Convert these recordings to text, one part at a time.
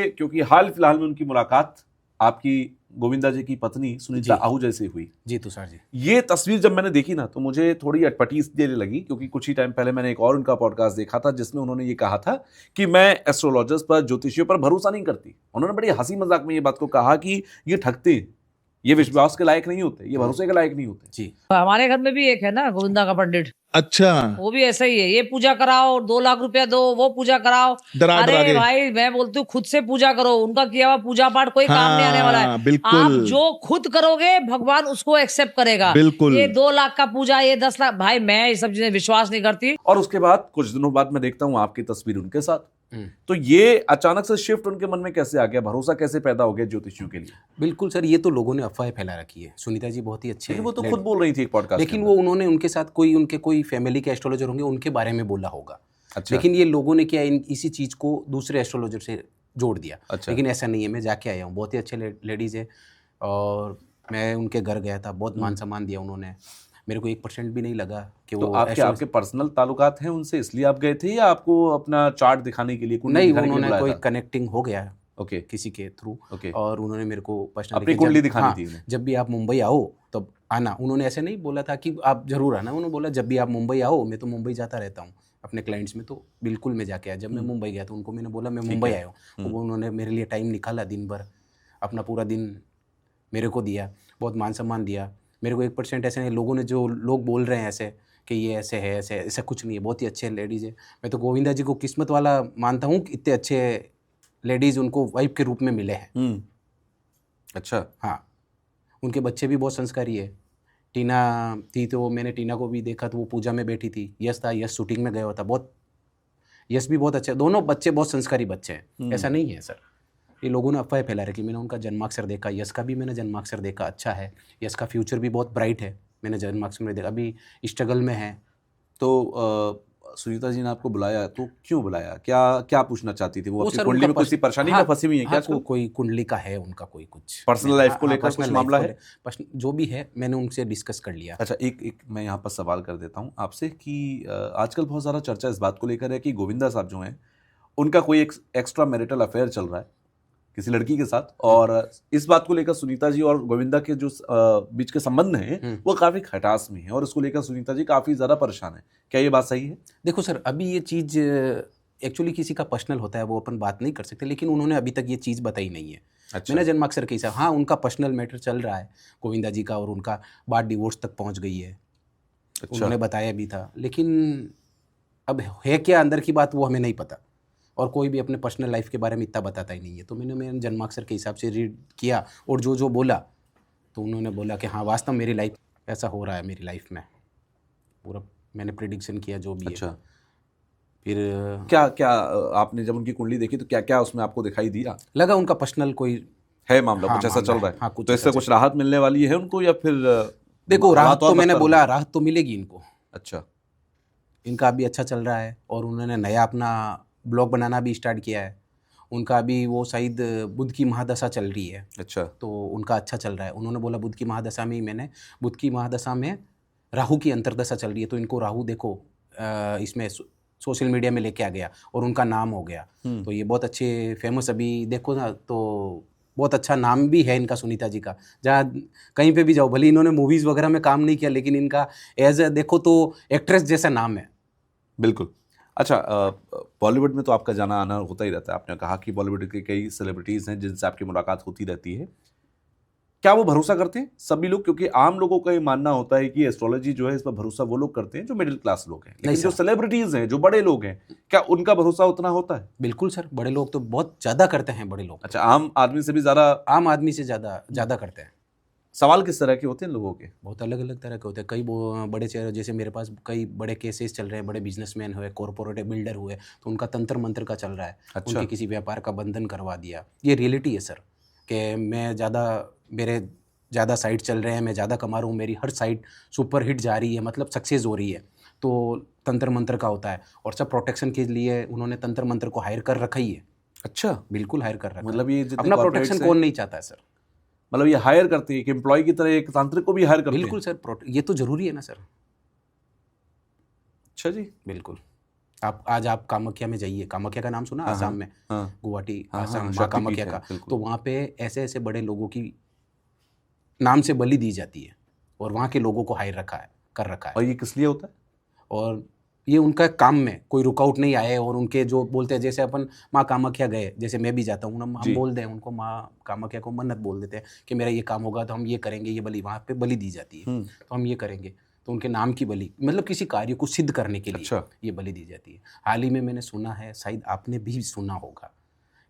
क्योंकि हाल फिलहाल में उनकी मुलाकात आपकी गोविंदा जी की पत्नी सुनीता आहूजा से हुई। जी तुषार जी, ये तस्वीर जब मैंने देखी ना तो मुझे थोड़ी अटपटी इसलिए लगी क्योंकि कुछ ही टाइम पहले मैंने एक और उनका पॉडकास्ट देखा था जिसमें उन्होंने ये कहा था कि मैं एस्ट्रोलॉजर्स पर, ज्योतिषियों पर भरोसा नहीं करती। उन्होंने बड़ी हंसी मजाक में ये बात को कहा कि ये ठगते हैं, ये विश्वास के लायक नहीं होते, ये भरोसे के लायक नहीं होते। जी हमारे घर में भी एक है ना गोविंदा का पंडित, अच्छा, वो भी ऐसा ही है, ये पूजा कराओ 2 लाख रुपया दो, वो पूजा कराओ। डरा डरा अरे के। भाई मैं बोलती हूँ खुद से पूजा करो, उनका किया हुआ पूजा पाठ कोई काम नहीं आने वाला है। बिल्कुल। आप जो खुद करोगे भगवान उसको एक्सेप्ट करेगा। बिल्कुल। ये 2 लाख का पूजा, ये 10 लाख, भाई मैं ये सब चीजें विश्वास नहीं करती। और उसके बाद कुछ दिनों बाद मैं देखता हूँ आपकी तस्वीर उनके साथ, तो ये अचानक से शिफ्ट उनके मन में कैसे आ गया, भरोसा कैसे पैदा हो गया ज्योतिषियों के लिए? बिल्कुल सर, ये तो लोगों ने अफवाह फैला रखी है। सुनीता जी बहुत ही अच्छे लेकिन वो तो हैं, खुद बोल रही थी एक पॉडकास्ट, लेकिन वो उन्होंने उनके साथ उनके कोई फैमिली के एस्ट्रोलॉजर होंगे, उनके बारे में बोला होगा। अच्छा। लेकिन ये लोगों ने क्या इसी चीज को दूसरे एस्ट्रोलॉजर से जोड़ दिया। अच्छा। लेकिन ऐसा नहीं है, मैं जाके आया हूँ, बहुत ही अच्छे लेडीज है और मैं उनके घर गया था, बहुत मान सम्मान दिया उन्होंने, मेरे को 1% भी नहीं लगा कि तो वो आपके पर्सनल ताल्लुकात हैं उनसे इसलिए आप गए थे या आपको अपना चार्ट दिखाने के लिए? नहीं, उन्होंने कोई कनेक्टिंग हो गया ओके किसी के थ्रू, ओके, और उन्होंने मेरे को पर्सनली अपनी कुंडली दिखानी थी उन्हें। जब भी आप मुंबई आओ तब आना। उन्होंने ऐसे नहीं बोला था कि आप जरूर आना, उन्होंने बोला जब भी आप मुंबई आओ, मैं तो मुंबई जाता रहता हूँ अपने क्लाइंट्स में, तो बिल्कुल मैं जाके आया। जब मैं मुंबई गया तो उनको मैंने बोला मैं मुंबई आया हूँ, वो उन्होंने मेरे लिए टाइम निकाला, दिन भर अपना पूरा दिन मेरे को दिया, बहुत मान सम्मान दिया मेरे को। 1% ऐसे नहीं, लोगों ने जो लोग बोल रहे हैं ऐसे कि ये ऐसे है, ऐसा कुछ नहीं है, बहुत ही अच्छे लेडीज़ है। मैं तो गोविंदा जी को किस्मत वाला मानता हूँ कि इतने अच्छे लेडीज़ उनको वाइफ के रूप में मिले हैं। अच्छा। हाँ, उनके बच्चे भी बहुत संस्कारी है। टीना थी तो मैंने टीना को भी देखा तो वो पूजा में बैठी थी। यश था, यश शूटिंग में गया हुआ था, बहुत यश भी बहुत अच्छे, दोनों बच्चे बहुत संस्कारी बच्चे हैं। ऐसा नहीं है सर, ये लोगों ने अफवाह फैला रखी। मैंने उनका जन्माक्षर देखा, यश का भी मैंने जन्माक्षर देखा, अच्छा है, यश का फ्यूचर भी बहुत ब्राइट है, मैंने जन्माक्षर में देखा, अभी स्ट्रगल में है। तो सुनीता जी ने आपको बुलाया तो क्यों बुलाया, क्या क्या पूछना चाहती थी वो? अपनी सर कुंडली में कोई परेशानी में फंसी हुई है क्या? कोई कुंडली का है उनका, कोई कुछ पर्सनल लाइफ को लेकर कुछ मामला है, जो भी है मैंने उनसे डिस्कस कर लिया। अच्छा, एक मैं यहाँ पर सवाल कर देता हूँ आपसे कि आजकल बहुत सारा चर्चा इस बात को लेकर है कि गोविंदा साहब जो हैं उनका कोई एक्स्ट्रा मैरिटल अफेयर चल रहा है किसी लड़की के साथ, और इस बात को लेकर सुनीता जी और गोविंदा के जो बीच के संबंध हैं वो काफी खटास में है और उसको लेकर सुनीता जी काफी ज्यादा परेशान है। क्या ये बात सही है? देखो सर, अभी ये चीज़ एक्चुअली किसी का पर्सनल होता है, वो अपन बात नहीं कर सकते, लेकिन उन्होंने अभी तक ये चीज़ बताई नहीं है। अच्छा। मैंने जन्माक्षर के हिसाब, हाँ उनका पर्सनल मैटर चल रहा है गोविंदा जी का, और उनका बात डिवोर्स तक पहुंच गई है। अच्छा। उन्होंने बताया भी था, लेकिन अब है क्या अंदर की बात वो हमें नहीं पता, और कोई भी अपने पर्सनल लाइफ के बारे में इतना बताता ही नहीं है। तो मैंने जन्माक्षर के हिसाब से रीड किया और जो बोला तो उन्होंने बोला कि हाँ वास्तव मेरी लाइफ ऐसा हो रहा है, मेरी लाइफ में पूरा मैंने प्रेडिक्शन किया जो भी अच्छा। है। फिर क्या क्या आपने जब उनकी कुंडली देखी तो क्या क्या उसमें आपको दिखाई दिया? लगा उनका पर्सनल कोई है मामला, हाँ, कुछ ऐसा चल रहा है? हाँ, कुछ तो इससे कुछ राहत मिलने वाली है उनको या फिर? देखो राहत तो मैंने बोला, राहत राहत तो मिलेगी इनको। अच्छा। इनका अभी अच्छा चल रहा है और उन्होंने नया अपना ब्लॉग बनाना भी स्टार्ट किया है। उनका अभी वो शायद बुध की महादशा चल रही है। अच्छा। तो उनका अच्छा चल रहा है। उन्होंने बोला बुध की महादशा में ही, मैंने बुध की महादशा में राहु की अंतर्दशा चल रही है, तो इनको राहु देखो इसमें सोशल मीडिया में लेके आ गया और उनका नाम हो गया। तो ये बहुत अच्छे फेमस, अभी देखो ना तो बहुत अच्छा नाम भी है इनका, सुनीता जी का। जहाँ कहीं पे भी जाओ, भले इन्होंने मूवीज़ वगैरह में काम नहीं किया, लेकिन इनका एज ए देखो तो एक्ट्रेस जैसा नाम है। बिल्कुल। अच्छा, बॉलीवुड में तो आपका जाना आना होता ही रहता है। आपने कहा कि बॉलीवुड के कई सेलिब्रिटीज़ हैं जिनसे आपकी मुलाकात होती रहती है। क्या वो भरोसा करते हैं सभी लोग? क्योंकि आम लोगों का ये मानना होता है कि एस्ट्रोलॉजी जो है इस पर भरोसा वो लोग करते हैं जो मिडिल क्लास लोग हैं, लेकिन जो सेलिब्रिटीज़ हैं, जो बड़े लोग हैं, क्या उनका भरोसा उतना होता है? बिल्कुल सर, बड़े लोग तो बहुत ज़्यादा करते हैं, बड़े लोग। अच्छा, आम आदमी से भी ज़्यादा? आम आदमी से ज़्यादा करते हैं। सवाल किस तरह के होते हैं लोगों के? बहुत अलग अलग तरह के होते हैं। कई बड़े चेहरे, जैसे मेरे पास कई बड़े केसेस चल रहे हैं, बड़े बिजनेसमैन हुए, कॉर्पोरेट बिल्डर हुए, तो उनका तंत्र मंत्र का चल रहा है। अच्छा। उनके किसी व्यापार का बंधन करवा दिया। ये रियलिटी है सर, कि मेरे ज़्यादा साइट चल रहे हैं, मैं ज़्यादा कमा रहा हूँ, मेरी हर साइट सुपर हिट जा रही है, मतलब सक्सेस हो रही है, तो तंत्र मंत्र का होता है। और सब प्रोटेक्शन के लिए उन्होंने तंत्र मंत्र को हायर कर रखा ही है। अच्छा, बिल्कुल हायर कर रखा है। मतलब ये अपना प्रोटेक्शन कौन नहीं चाहता है सर? मतलब ये हायर करते हैं, एक एम्प्लॉय की तरह एक तांत्रिक को भी हायर करते हैं? बिल्कुल सर, ये तो जरूरी है ना सर। अच्छा जी, बिल्कुल। आप कामाख्या में जाइए, कामाख्या का नाम सुना हाँ, आसाम में, हाँ गुवाहाटी हाँ आसाम, हाँ, माँ शक्तिपीठ कामाख्या है, का, बिल्कुल। तो वहाँ पे ऐसे ऐसे बड़े लोगों की नाम से बलि दी जाती है और वहाँ के लोगों को हायर कर रखा है। और ये किस लिए होता है? और ये उनका काम में कोई रुकावट नहीं आए, और उनके जो बोलते हैं, जैसे अपन माँ कामाख्या गए, जैसे मैं भी जाता हूँ ना, जी। हम बोल दें उनको, माँ कामाख्या को मन्नत बोल देते हैं कि मेरा ये काम होगा तो हम ये करेंगे, ये बलि वहाँ पे बलि दी जाती है, तो हम ये करेंगे, तो उनके नाम की बलि, मतलब किसी कार्य को सिद्ध करने के लिए अच्छा। ये बलि दी जाती है। हाल ही में मैंने सुना है, शायद आपने भी सुना होगा,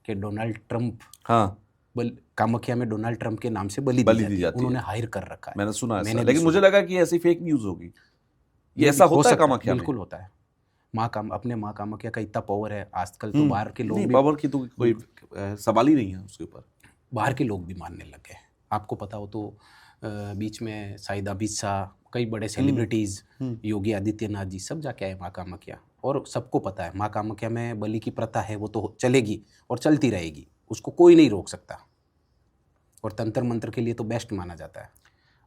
कि डोनाल्ड ट्रंप हाँ कामाख्या में डोनाल्ड ट्रंप के नाम से बलि बलि दी दी जाती है, जाती है। उन्होंने हायर कर रखा है। मैंने सुना ऐसा, मैंने भी लेकिन मुझे सुना। लगा कि ऐसी फेक न्यूज होगी। ये नहीं, ऐसा हो होता है सकता है, कामाख्या में? बिल्कुल होता है। अपने माँ कामाख्या का इतना पावर है, आजकल तो हम्म, बाहर के लोग नहीं भी, पावर की तो कोई सवाल ही नहीं है उसके ऊपर। बाहर के लोग भी मानने लगे हैं। आपको पता हो तो बीच में शायद अमित शाह, कई बड़े सेलिब्रिटीज़, योगी आदित्यनाथ जी, सब जाके आए माँ कामाख्या, और सबको पता है माँ कामाख्या में बलि की प्रथा है, वो तो चलेगी और चलती रहेगी, उसको कोई नहीं रोक सकता, और तंत्र मंत्र के लिए तो बेस्ट माना जाता है।